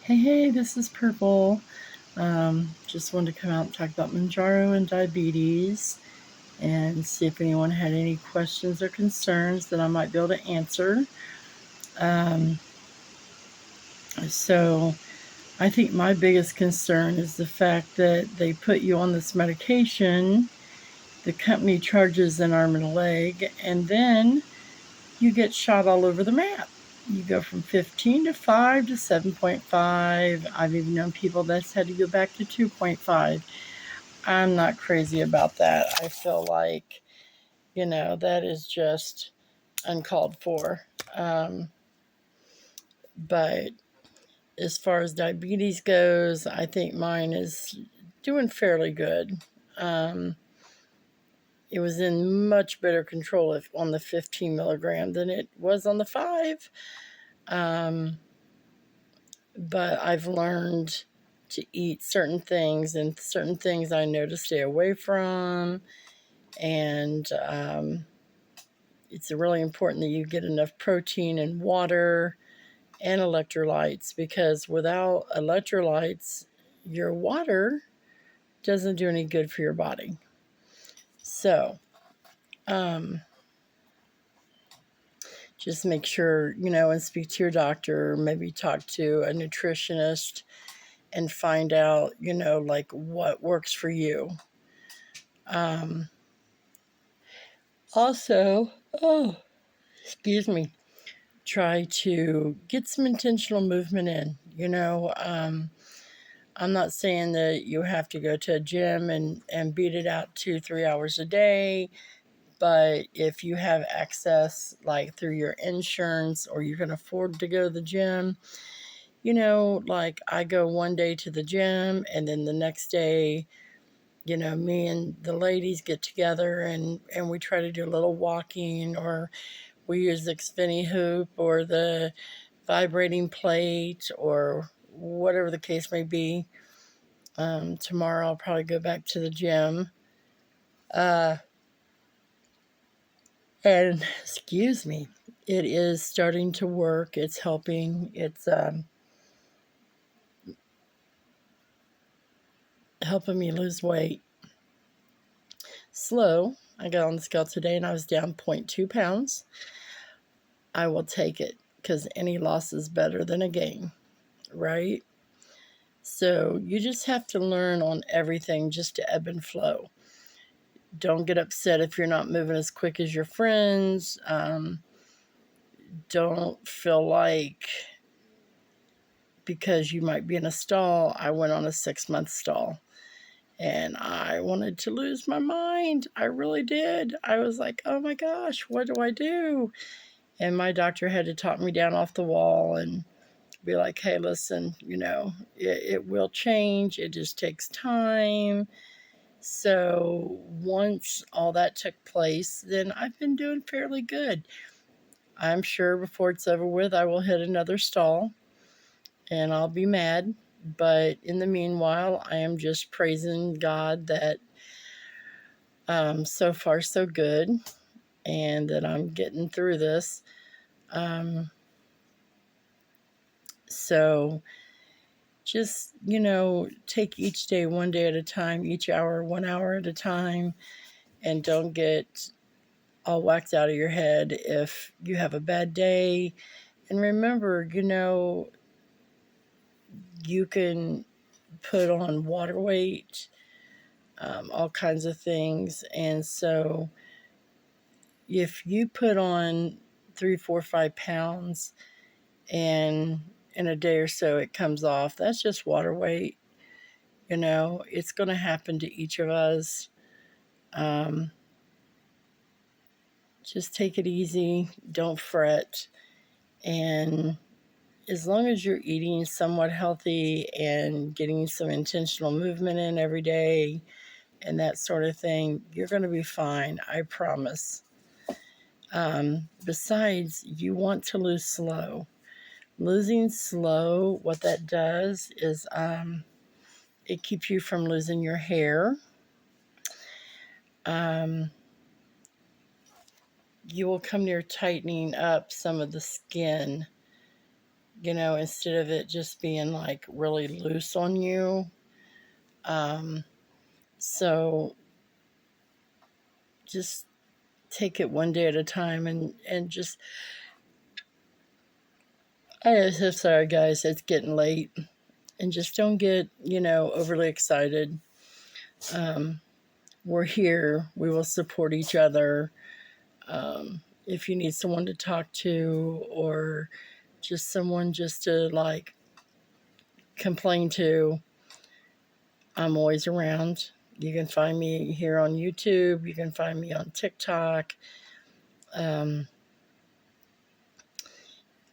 Hey, this is Purple. Just wanted to come out and talk about Mounjaro and diabetes and see if anyone had any questions or concerns that I might be able to answer. Um, so, I think my biggest concern is the fact that they put you on this medication, the company charges an arm and a leg, and then you get shot all over the map. You go from 15 to 5 to 7.5. I've even known people that's had to go back to 2.5. I'm not crazy about that. I feel like, that is just uncalled for. But as far as diabetes goes, I think mine is doing fairly good. Um, it was in much better control on the 15 milligram than it was on the 5. Um, but I've learned to eat certain things, and certain things I know to stay away from. And it's really important that you get enough protein and water and electrolytes, because without electrolytes, your water doesn't do any good for your body. So, just make sure, and speak to your doctor, maybe talk to a nutritionist and find out, like what works for you. Also, excuse me, try to get some intentional movement in. I'm not saying that you have to go to a gym and beat it out 2-3 hours a day, but if you have access, like through your insurance, or you can afford to go to the gym, like I go one day to the gym, and then the next day, me and the ladies get together and we try to do a little walking, or we use the Xfinity hoop or the vibrating plate or whatever the case may be. Tomorrow I'll probably go back to the gym. And excuse me, it is starting to work. It's helping. It's helping me lose weight. Slow. I got on the scale today and I was down 0.2 pounds. I will take it, because any loss is better than a gain, right? So you just have to learn on everything just to ebb and flow. Don't get upset if you're not moving as quick as your friends. Don't feel like because you might be in a stall. I went on a 6-month stall and I wanted to lose my mind. I really did. I was like, oh my gosh, what do I do? And my doctor had to talk me down off the wall and be like, hey, listen, it will change. It just takes time. So once all that took place, then I've been doing fairly good. I'm sure before it's over with, I will hit another stall and I'll be mad. But in the meanwhile, I am just praising God that so far so good, and that I'm getting through this. So just, take each day one day at a time, each hour 1 hour at a time, and don't get all whacked out of your head if you have a bad day. And remember, you can put on water weight, all kinds of things. And so if you put on 3, 4, 5 pounds and in a day or so it comes off, that's just water weight. It's going to happen to each of us. Um, just take it easy. Don't fret. And as long as you're eating somewhat healthy and getting some intentional movement in every day and that sort of thing, you're going to be fine. I promise. Besides, you want to lose slow. Losing slow, what that does is it keeps you from losing your hair. You will come near tightening up some of the skin instead of it just being like really loose on you. Um, so just take it one day at a time, and just, I am so sorry, guys, it's getting late, and just don't get, overly excited. Um, we're here. We will support each other. If you need someone to talk to, or just someone just to like complain to, I'm always around. You can find me here on YouTube. You can find me on TikTok. Um,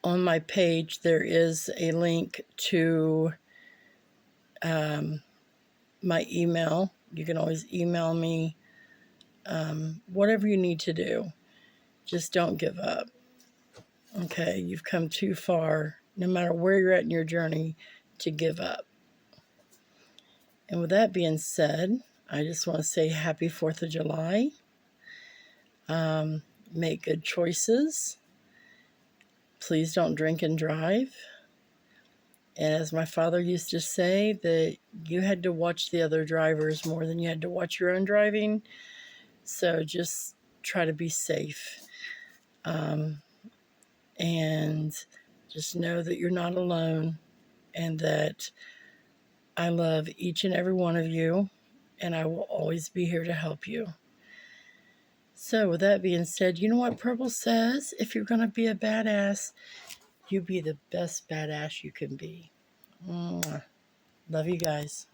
on my page, there is a link to my email. You can always email me, whatever you need to do. Just don't give up. Okay, you've come too far, no matter where you're at in your journey, to give up. And with that being said, I just want to say happy 4th of July. Make good choices. Please don't drink and drive. And as my father used to say, that you had to watch the other drivers more than you had to watch your own driving. So just try to be safe. And just know that you're not alone, and that I love each and every one of you, and I will always be here to help you. So with that being said, you know what Purple says? If you're going to be a badass, you be the best badass you can be. Mwah. Love you guys.